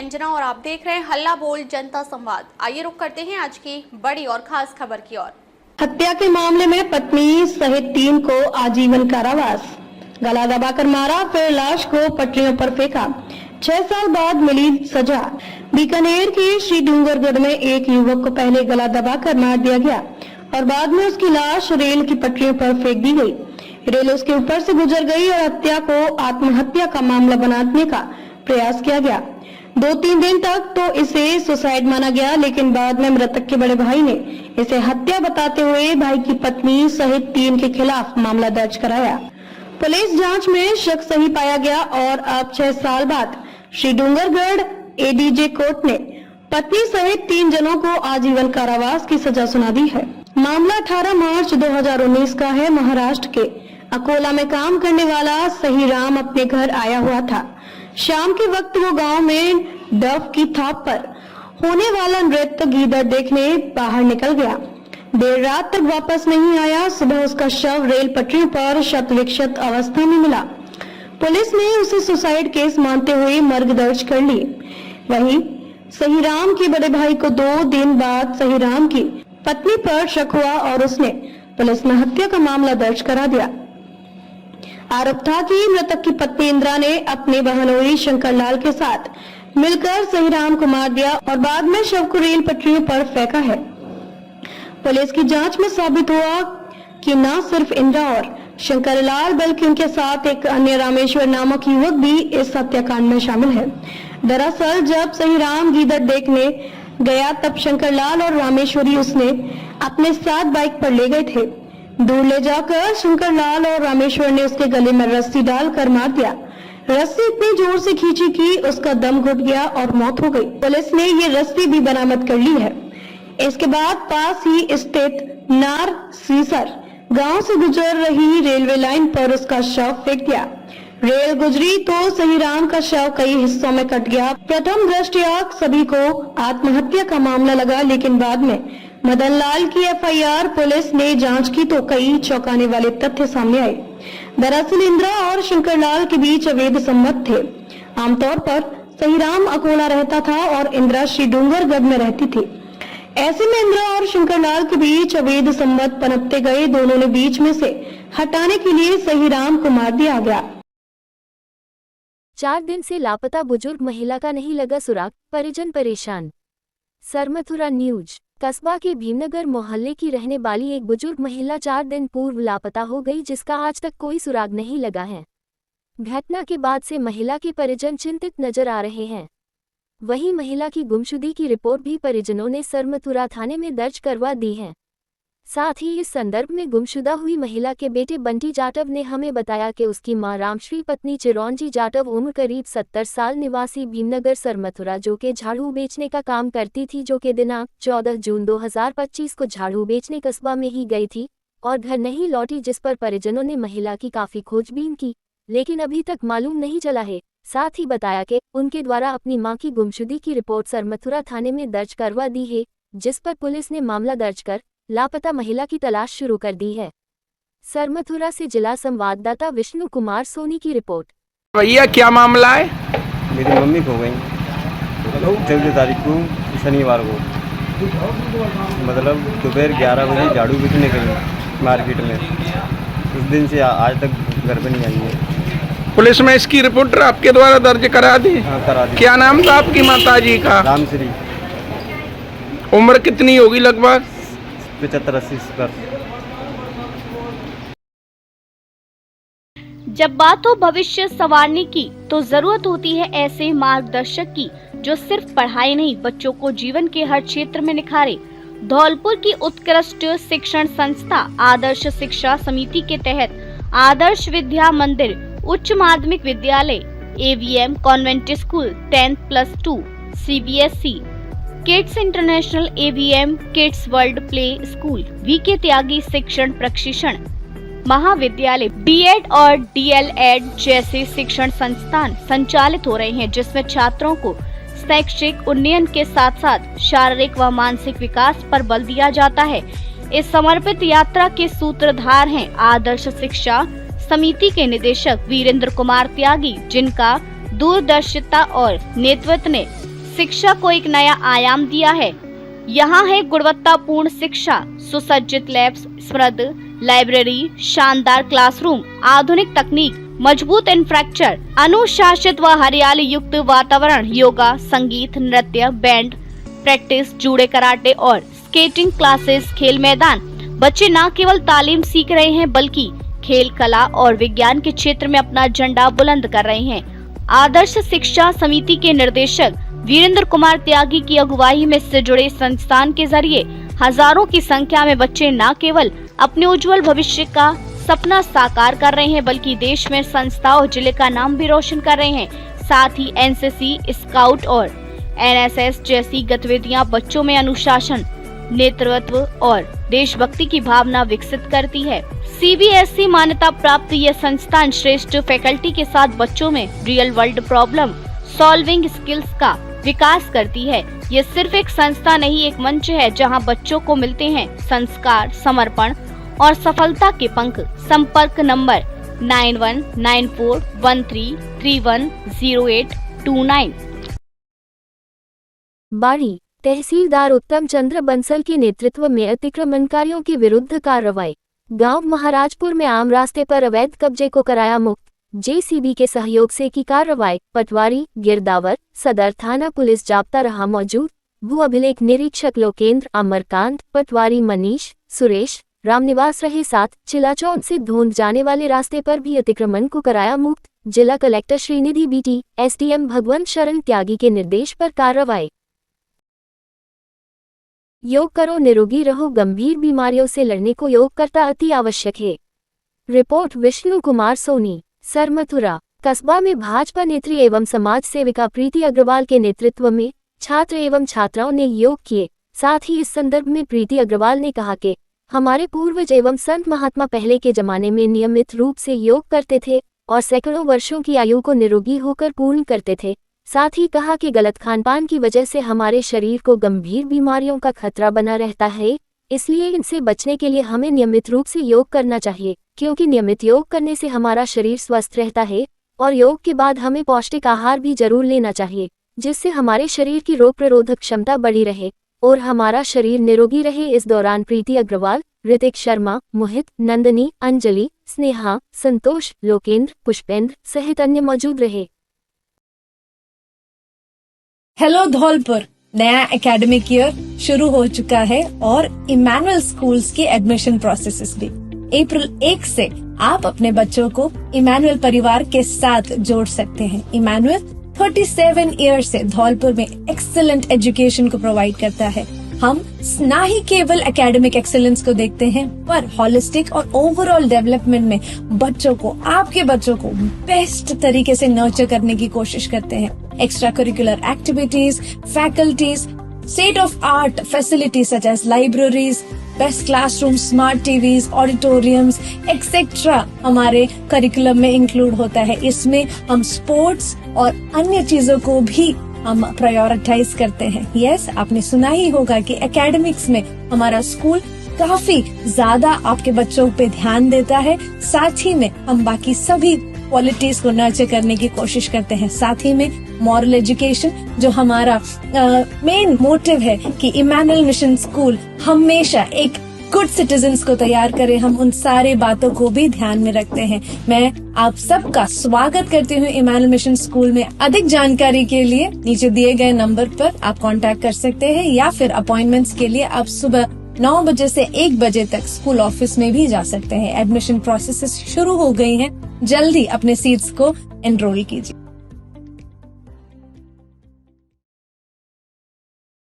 अंजना और आप देख रहे हैं हल्ला बोल जनता संवाद। आइए रुक करते हैं आज की बड़ी और खास खबर की ओर। हत्या के मामले में पत्नी सहित 3 को आजीवन कारावास, गला दबाकर मारा फिर लाश को पटरियों पर फेंका, 6 साल बाद मिली सजा। बीकानेर के श्री डूंगरगढ़ में एक युवक को पहले गला दबाकर मार दिया गया और बाद में उसकी लाश रेल की पटरियों पर फेंक दी गई। रेल उसके ऊपर से गुजर गई और हत्या को आत्महत्या का मामला बनाने का प्रयास किया गया। 2-3 दिन तक तो इसे सुसाइड माना गया, लेकिन बाद में मृतक के बड़े भाई ने इसे हत्या बताते हुए भाई की पत्नी सहित 3 के खिलाफ मामला दर्ज कराया। पुलिस जांच में शक सही पाया गया और अब 6 साल बाद श्री डूंगरगढ़ एडीजे कोर्ट ने पत्नी सहित 3 जनों को आजीवन कारावास की सजा सुना दी है। मामला 18 मार्च 2019 का है। महाराष्ट्र के अकोला में काम करने वाला सहीराम अपने घर आया हुआ था। शाम के वक्त वो गांव में डफ की थाप पर होने वाला नृत्य गीदड़ देखने बाहर निकल गया। देर रात तक वापस नहीं आया। सुबह उसका शव रेल पटरियों पर शत विक्षत अवस्था में मिला। पुलिस ने उसे सुसाइड केस मानते हुए मर्ग दर्ज कर ली। वहीं सहीराम के बड़े भाई को 2 दिन बाद सहीराम की पत्नी पर शक हुआ और उसने पुलिस में हत्या का मामला दर्ज करा दिया। आरोप था कि मृतक की पत्नी इंदिरा ने अपने बहनोई शंकरलाल के साथ मिलकर सहीराम को मार दिया और बाद में शव को रेल पटरियों पर फेंका है। पुलिस की जांच में साबित हुआ कि न सिर्फ इंदिरा और शंकरलाल बल्कि उनके साथ एक अन्य रामेश्वर नामक युवक भी इस हत्याकांड में शामिल है। दरअसल जब सहीराम गीदड़ देखने गया तब शंकरलाल और रामेश्वरी उसने अपने साथ बाइक पर ले गए थे। दूर ले जाकर शंकरलाल और रामेश्वर ने उसके गले में रस्सी डालकर मार दिया। रस्सी इतनी जोर से खींची कि उसका दम घुट गया और मौत हो गई। पुलिस ने ये रस्सी भी बरामद कर ली है। इसके बाद पास ही स्थित नार सीसर गांव से गुजर रही रेलवे लाइन पर उसका शव फेंक दिया। रेल गुजरी तो सहीराम का शव कई हिस्सों में कट गया। प्रथम दृष्टया सभी को आत्महत्या का मामला लगा, लेकिन बाद में मदन लाल की एफआईआर पुलिस ने जांच की तो कई चौंकाने वाले तथ्य सामने आए। दरअसल इंदिरा और शंकरलाल के बीच अवैध संबंध थे। आमतौर पर सहीराम अकोला रहता था और इंदिरा श्री डूंगरगढ़ में रहती थी। ऐसे में इंदिरा और शंकरलाल के बीच अवैध संबंध पनपते गए। दोनों ने बीच में से हटाने के लिए सहीराम को मार दिया गया। 4 दिन से लापता बुजुर्ग महिला का नहीं लगा सुराग, परिजन परेशान। सरमथुरा न्यूज। कस्बा के भीमनगर मोहल्ले की रहने वाली एक बुजुर्ग महिला 4 दिन पूर्व लापता हो गई, जिसका आज तक कोई सुराग नहीं लगा है। घटना के बाद से महिला के परिजन चिंतित नजर आ रहे हैं। वहीं महिला की गुमशुदगी की रिपोर्ट भी परिजनों ने सरमथुरा थाने में दर्ज करवा दी है। साथ ही इस संदर्भ में गुमशुदा हुई महिला के बेटे बंटी जाटव ने हमें बताया कि उसकी मां रामश्री पत्नी चिरौंजी जाटव उम्र करीब 70 साल निवासी भीमनगर सरमथुरा जो कि झाड़ू बेचने का काम करती थी, जो कि दिनांक 14 जून 2025 को झाड़ू बेचने कस्बा में ही गई थी और घर नहीं लौटी, जिस पर परिजनों ने महिला की काफी खोजबीन की, लेकिन अभी तक मालूम नहीं चला है। साथ ही बताया कि उनके द्वारा अपनी मां की गुमशुदगी की रिपोर्ट सरमथुरा थाने में दर्ज करवा दी है, जिस पर पुलिस ने मामला दर्ज कर लापता महिला की तलाश शुरू कर दी है। सरमथुरा से जिला संवाददाता विष्णु कुमार सोनी की रिपोर्ट। भैया क्या मामला है? मेरी मम्मी खो गई 14 तारीख को शनिवार को, मतलब दोपहर 11 बजे झाड़ू बेचने गई मार्केट में। उस दिन से आज तक घर पे नहीं आई है। पुलिस में इसकी रिपोर्ट आपके द्वारा दर्ज करा दी? हाँ, करा दी। क्या नाम था आपकी माताजी का? रामश्री। उम्र कितनी होगी लगभग? 75-80 पर। जब बात हो भविष्य संवारने की तो जरूरत होती है ऐसे मार्गदर्शक की जो सिर्फ पढ़ाई नहीं बच्चों को जीवन के हर क्षेत्र में निखारे। धौलपुर की उत्कृष्ट शिक्षण संस्था आदर्श शिक्षा समिति के तहत आदर्श विद्या मंदिर उच्च माध्यमिक विद्यालय, AVM convent school 10+2, CBSE kids international, AVM kids world play school, VK Tyagi शिक्षण प्रशिक्षण महाविद्यालय, बीएड और डीएलएड जैसे शिक्षण संस्थान संचालित हो रहे हैं, जिसमें छात्रों को शैक्षिक उन्नयन के साथ साथ शारीरिक व मानसिक विकास पर बल दिया जाता है। इस समर्पित यात्रा के सूत्रधार हैं आदर्श शिक्षा समिति के निदेशक वीरेंद्र कुमार त्यागी, जिनका दूरदर्शिता और नेतृत्व ने शिक्षा को एक नया आयाम दिया है। यहाँ है गुणवत्तापूर्ण शिक्षा, सुसज्जित लैब्स, समृद्ध लाइब्रेरी, शानदार क्लासरूम, आधुनिक तकनीक, मजबूत इंफ्रास्ट्रक्चर, अनुशासित व हरियाली युक्त वातावरण, योगा, संगीत, नृत्य, बैंड प्रैक्टिस, जूडो, कराटे और स्केटिंग क्लासेस, खेल मैदान। बच्चे न केवल तालीम सीख रहे हैं बल्कि खेल, कला और विज्ञान के क्षेत्र में अपना झंडा बुलंद कर रहे हैं। आदर्श शिक्षा समिति के निर्देशक वीरेंद्र कुमार त्यागी की अगुवाई में इससे जुड़े संस्थान के जरिए हजारों की संख्या में बच्चे न केवल अपने उज्जवल भविष्य का सपना साकार कर रहे हैं बल्कि देश में संस्था और जिले का नाम भी रोशन कर रहे हैं। साथ ही एनसीसी, स्काउट और एनएसएस जैसी गतिविधियां बच्चों में अनुशासन, नेतृत्व और देशभक्ति की भावना विकसित करती है। सीबीएसई मान्यता प्राप्त यह संस्थान श्रेष्ठ फैकल्टी के साथ बच्चों में real world problem solving skills का विकास करती है। ये सिर्फ एक संस्था नहीं, एक मंच है जहां बच्चों को मिलते हैं संस्कार, समर्पण और सफलता के पंख। संपर्क नंबर 919413310829। बाड़ी तहसीलदार उत्तम चंद्र बंसल के नेतृत्व में अतिक्रमणकारियों के विरुद्ध कार्रवाई। गांव महाराजपुर में आम रास्ते पर अवैध कब्जे को कराया मुक्त, जेसीबी के सहयोग से की कार्रवाई। पटवारी गिरदावर सदर थाना पुलिस जाब्ता रहा मौजूद। भू अभिलेख निरीक्षक लोकेंद्र, अमरकांत, पटवारी मनीष, सुरेश, रामनिवास रहे साथ। चिलाचौन से धोंध जाने वाले रास्ते पर भी अतिक्रमण को कराया मुक्त। जिला कलेक्टर श्रीनिधि बीटी, एसडीएम भगवंत शरण त्यागी के निर्देश पर कार्रवाई। योग करो, निरोगी रहो, गंभीर बीमारियों से लड़ने को योग करता अति आवश्यक है। रिपोर्ट विष्णु कुमार सोनी। सरमथुरा कस्बा में भाजपा नेत्री एवं समाज सेविका प्रीति अग्रवाल के नेतृत्व में छात्र एवं छात्राओं ने योग किए। साथ ही इस संदर्भ में प्रीति अग्रवाल ने कहा कि हमारे पूर्वज एवं संत महात्मा पहले के जमाने में नियमित रूप से योग करते थे और सैकड़ों वर्षों की आयु को निरोगी होकर पूर्ण करते थे। साथ ही कहा कि गलत खानपान की वजह से हमारे शरीर को गंभीर बीमारियों का खतरा बना रहता है, इसलिए इनसे बचने के लिए हमें नियमित रूप से योग करना चाहिए, क्योंकि नियमित योग करने से हमारा शरीर स्वस्थ रहता है और योग के बाद हमें पौष्टिक आहार भी जरूर लेना चाहिए, जिससे हमारे शरीर की रोग प्रतिरोधक क्षमता बढ़ी रहे और हमारा शरीर निरोगी रहे। इस दौरान प्रीति अग्रवाल, ऋतिक शर्मा, मोहित, नंदनी, अंजलि, स्नेहा, संतोष, लोकेंद्र, पुष्पेंद्र सहित अन्य मौजूद रहे। हेलो धौलपुर, नया एकेडमिक ईयर शुरू हो चुका है और इमैनुअल स्कूल्स के एडमिशन प्रोसेसेस भी। अप्रैल 1 से आप अपने बच्चों को इमैनुअल परिवार के साथ जोड़ सकते हैं। इमैनुअल 37 ईयर से धौलपुर में एक्सीलेंट एजुकेशन को प्रोवाइड करता है। हम न ही केवल एकेडमिक एक्सेलेंस को देखते हैं पर हॉलिस्टिक और ओवरऑल डेवलपमेंट में बच्चों को, आपके बच्चों को बेस्ट तरीके से नर्चर करने की कोशिश करते हैं। Extra curricular activities, faculties, state of art facilities such as libraries, best classroom, smart TVs, auditoriums etcetera हमारे करिकुलम में इंक्लूड होता है। इसमें हम स्पोर्ट्स और अन्य चीजों को भी हम प्रायोरिटाइज करते हैं। यस, आपने सुना ही होगा कि एकेडमिक्स में हमारा स्कूल काफी ज्यादा आपके बच्चों पे ध्यान देता है। साथ ही में हम बाकी सभी क्वालिटीज को नर्चर करने की कोशिश करते हैं। साथ ही में मॉरल एजुकेशन, जो हमारा मेन मोटिव है कि इमैनुअल मिशन स्कूल हमेशा एक गुड सिटीजन्स को तैयार करे, हम उन सारे बातों को भी ध्यान में रखते हैं। मैं आप सबका स्वागत करती हूँ इमैनुअल मिशन स्कूल में। अधिक जानकारी के लिए नीचे दिए गए नंबर पर आप कांटेक्ट कर सकते हैं या फिर अपॉइंटमेंट्स के लिए आप सुबह 9 बजे से 1 बजे तक स्कूल ऑफिस में भी जा सकते हैं। एडमिशन प्रोसेस शुरू हो गई हैं, जल्दी अपने सीट्स को एनरोल कीजिए।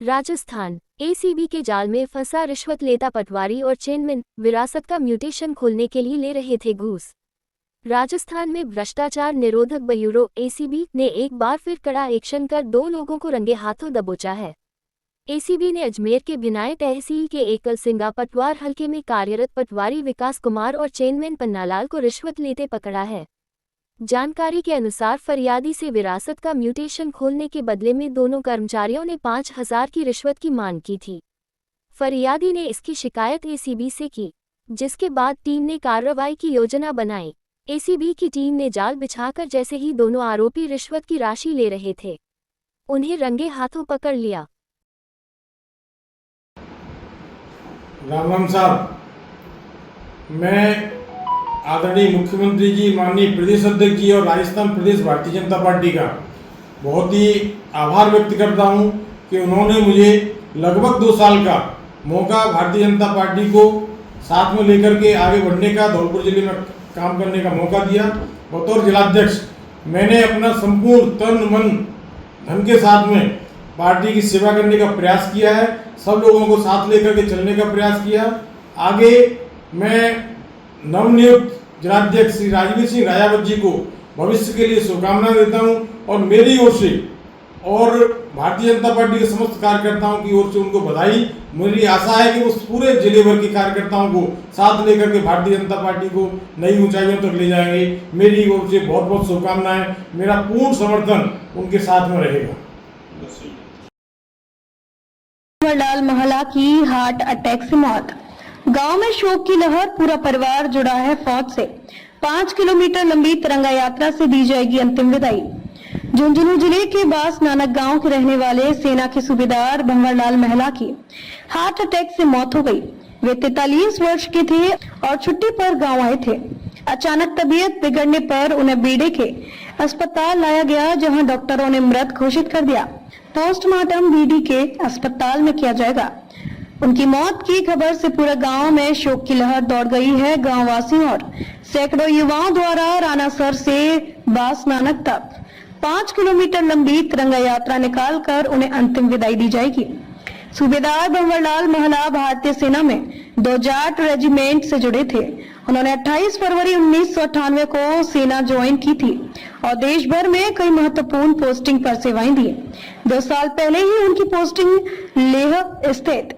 राजस्थान एसीबी के जाल में फंसा रिश्वत लेता पटवारी और चेनमैन, विरासत का म्यूटेशन खोलने के लिए ले रहे थे घूस। राजस्थान में भ्रष्टाचार निरोधक ब्यूरो एसीबी ने एक बार फिर कड़ा एक्शन कर 2 लोगों को रंगे हाथों दबोचा है। एसीबी ने अजमेर के भिनाई तहसील के एकल सिंगा पटवार हलके में कार्यरत पटवारी विकास कुमार और चेनमैन पन्नालाल को रिश्वत लेते पकड़ा है। जानकारी के अनुसार फरियादी से विरासत का म्यूटेशन खोलने के बदले में दोनों कर्मचारियों ने 5,000 की रिश्वत की मांग की थी। फरियादी ने इसकी शिकायत एसीबी से की, जिसके बाद टीम ने कार्रवाई की योजना बनाई। एसीबी की टीम ने जाल बिछाकर जैसे ही दोनों आरोपी रिश्वत की राशि ले रहे थे, उन्हें रंगे हाथों पकड़ लिया। राम राम साहब, मैं आदरणीय मुख्यमंत्री जी, माननीय प्रदेश अध्यक्ष जी और राजस्थान प्रदेश भारतीय जनता पार्टी का बहुत ही आभार व्यक्त करता हूं कि उन्होंने मुझे लगभग 2 साल का मौका भारतीय जनता पार्टी को साथ में लेकर के आगे बढ़ने का, धौलपुर जिले में काम करने का मौका दिया। बतौर जिलाध्यक्ष मैंने अपना संपूर्ण तन मन धन के साथ में पार्टी की सेवा करने का प्रयास किया है, सब लोगों को साथ लेकर के चलने का प्रयास किया। आगे मैं नवनियुक्त जिलाध्यक्ष श्री राजवीर सिंह राजावत जी को भविष्य के लिए शुभकामनाएं देता हूं और मेरी ओर से और भारतीय जनता पार्टी के समस्त कार्यकर्ताओं की ओर से उनको बधाई। मेरी आशा है कि उस पूरे जिले भर के कार्यकर्ताओं को साथ लेकर के भारतीय जनता पार्टी को नई ऊंचाइयों तक ले जाएंगे। मेरी ओर से बहुत बहुत शुभकामनाएं, मेरा पूर्ण समर्थन उनके साथ में रहेगा। लाल महला की हार्ट अटैक से मौत। गांव में शोक की लहर, पूरा परिवार जुड़ा है फौज से। 5 किलोमीटर लंबी तिरंगा यात्रा से दी जाएगी अंतिम विदाई। झुंझुनू जिले के बास नानक गांव के रहने वाले सेना के सूबेदार भंवरलाल महला की हार्ट अटैक से मौत हो गई। वे 43 वर्ष के थे और छुट्टी पर गांव आए थे। अचानक तबीयत बिगड़ने पर उन्हें बीडे के अस्पताल लाया गया, जहां डॉक्टरों ने मृत घोषित कर दिया। पोस्टमार्टम बीडी के अस्पताल में किया जाएगा। उनकी मौत की खबर से पूरे गांव में शोक की लहर दौड़ गई है। गांव वासियों और सैकड़ों युवाओं द्वारा रानासर से बास नानक तक 5 किलोमीटर लंबी तिरंगा यात्रा निकालकर उन्हें अंतिम विदाई दी जाएगी। सूबेदार भंवरलाल महला भारतीय सेना में 2 जाट रेजिमेंट से जुड़े थे। उन्होंने 28 फरवरी 1998 को सेना ज्वाइन की थी और देश भर में कई महत्वपूर्ण पोस्टिंग पर सेवाएं दी। 2 साल पहले ही उनकी पोस्टिंग लेह स्थित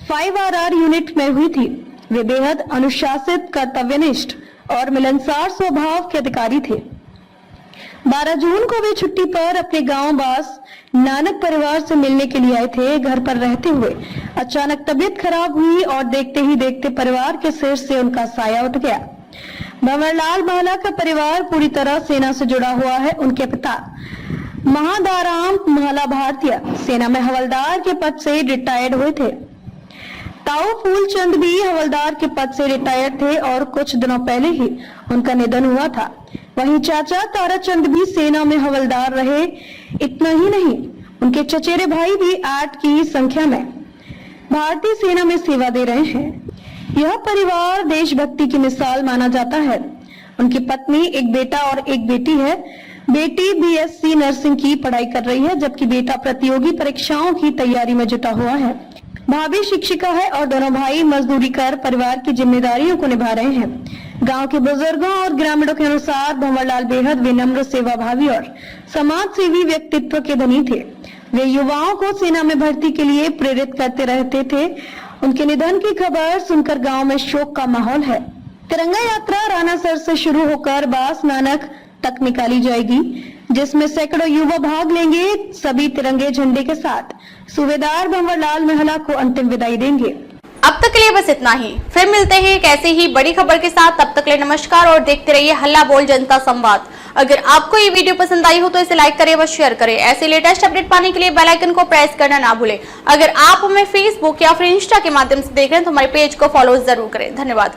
5RR यूनिट में हुई थी। वे बेहद अनुशासित, कर्तव्यनिष्ठ और मिलनसार स्वभाव के अधिकारी थे। 12 जून को वे छुट्टी पर अपने गांव बास नानक परिवार से मिलने के लिए आए थे। घर पर रहते हुए अचानक तबीयत खराब हुई और देखते ही देखते परिवार के सिर से उनका साया उठ गया। भंवरलाल महला का परिवार पूरी तरह सेना से जुड़ा हुआ है। उनके पिता महादाराम महला भारतीय सेना में हवलदार के पद से रिटायर्ड हुए थे। ताऊ फूलचंद भी हवलदार के पद से रिटायर्ड थे और कुछ दिनों पहले ही उनका निधन हुआ था। वहीं चाचा ताराचंद भी सेना में हवलदार रहे। इतना ही नहीं, उनके चचेरे भाई भी 8 की संख्या में भारतीय सेना में सेवा दे रहे हैं। यह परिवार देशभक्ति की मिसाल माना जाता है। उनकी पत्नी, एक बेटा और एक बेटी है। बेटी BSc नर्सिंग की पढ़ाई कर रही है, जबकि बेटा प्रतियोगी परीक्षाओं की तैयारी में जुटा हुआ है। भाभी शिक्षिका है और दोनों भाई मजदूरी कर परिवार की जिम्मेदारियों को निभा रहे हैं। गांव के बुजुर्गों और ग्रामीणों के अनुसार भंवरलाल बेहद विनम्र, सेवाभावी और समाज सेवी व्यक्तित्व के धनी थे। वे युवाओं को सेना में भर्ती के लिए प्रेरित करते रहते थे। उनके निधन की खबर सुनकर गांव में शोक का माहौल है। तिरंगा यात्रा रानासर से शुरू होकर बास नानक तक निकाली जाएगी, जिसमें सैकड़ों युवा भाग लेंगे। सभी तिरंगे झंडे के साथ सूबेदार भंवरलाल महला को अंतिम विदाई देंगे। अब तक के लिए बस इतना ही। फिर मिलते हैं एक ऐसी ही बड़ी खबर के साथ। तब तक के लिए नमस्कार और देखते रहिए हल्ला बोल जनता संवाद। अगर आपको ये वीडियो पसंद आई हो तो इसे लाइक करें व शेयर करें। ऐसे लेटेस्ट अपडेट पाने के लिए बेल आइकन को प्रेस करना ना भूलें। अगर आप हमें फेसबुक या फिर इंस्टा के माध्यम से देख रहे हैं तो हमारे पेज को फॉलो जरूर करें। धन्यवाद।